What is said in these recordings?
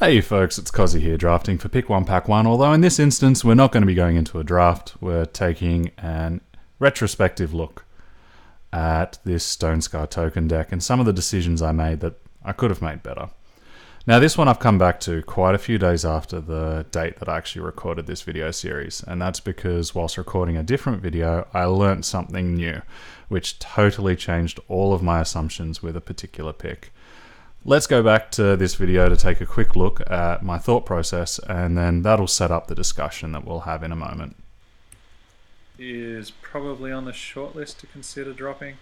Hey folks, it's Kozzi here, drafting for Pick 1 Pack 1, although in this instance we're not going to be going into a draft, we're taking an retrospective look at this Stonescar token deck and some of the decisions I made that I could have made better. Now this one I've come back to quite a few days after the date that I actually recorded this video series, and that's because whilst recording a different video I learnt something new, which totally changed all of my assumptions with a particular pick. Let's go back to this video to take a quick look at my thought process, and then that'll set up the discussion that we'll have in a moment. Is probably on the short list to consider dropping.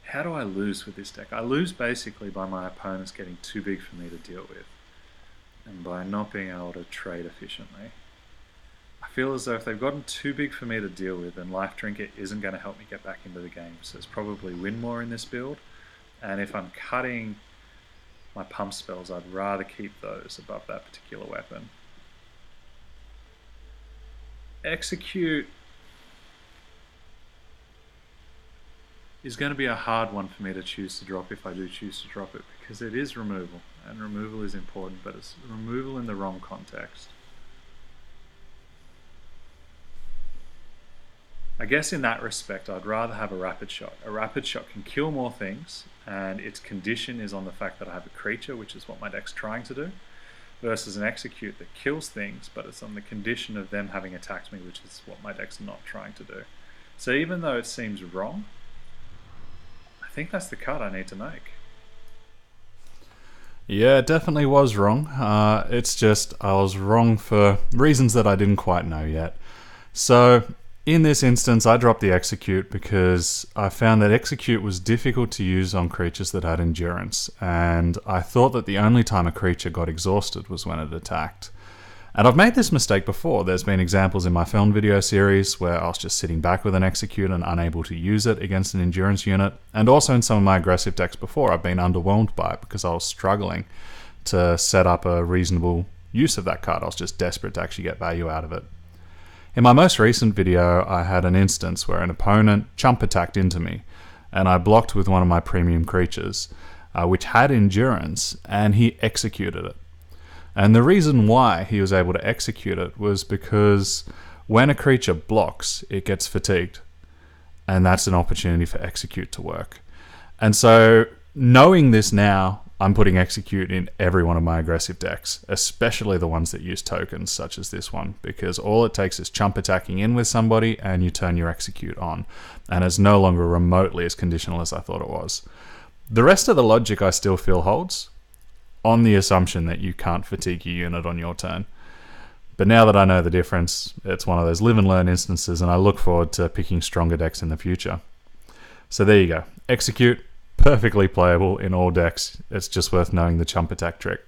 How do I lose with this deck? I lose basically by my opponents getting too big for me to deal with, and by not being able to trade efficiently. I feel as though if they've gotten too big for me to deal with, then Life Drinker isn't going to help me get back into the game. So it's probably win more in this build. And if I'm cutting my pump spells, I'd rather keep those above that particular weapon. Execute is going to be a hard one for me to choose to drop if I do choose to drop it, because it is removal. And removal is important, but it's removal in the wrong context. I guess in that respect, I'd rather have a rapid shot. A rapid shot can kill more things, and its condition is on the fact that I have a creature, which is what my deck's trying to do, versus an execute that kills things, but it's on the condition of them having attacked me, which is what my deck's not trying to do. So even though it seems wrong, I think that's the cut I need to make. Yeah, it definitely was wrong. It's just I was wrong for reasons that I didn't quite know yet. So in this instance, I dropped the execute because I found that execute was difficult to use on creatures that had endurance, and I thought that the only time a creature got exhausted was when it attacked. And I've made this mistake before. There's been examples in my film video series where I was just sitting back with an execute and unable to use it against an endurance unit, and also in some of my aggressive decks before I've been underwhelmed by it because I was struggling to set up a reasonable use of that card. I was just desperate to actually get value out of it. In my most recent video, I had an instance where an opponent chump attacked into me, and I blocked with one of my premium creatures, which had endurance, and he executed it. And the reason why he was able to execute it was because when a creature blocks, it gets fatigued, and that's an opportunity for execute to work. And so, knowing this now, I'm putting execute in every one of my aggressive decks, especially the ones that use tokens such as this one, because all it takes is chump attacking in with somebody and you turn your execute on, and it's no longer remotely as conditional as I thought it was. The rest of the logic I still feel holds, on the assumption that you can't fatigue your unit on your turn. But now that I know the difference, it's one of those live and learn instances, and I look forward to picking stronger decks in the future. So there you go, execute. Perfectly playable in all decks. It's just worth knowing the chump attack trick.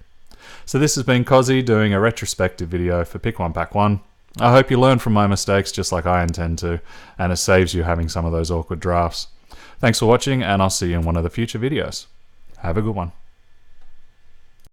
So this has been Kozzi doing a retrospective video for Pick 1 Pack 1. I hope you learn from my mistakes just like I intend to, and it saves you having some of those awkward drafts. Thanks for watching, and I'll see you in one of the future videos. Have a good one.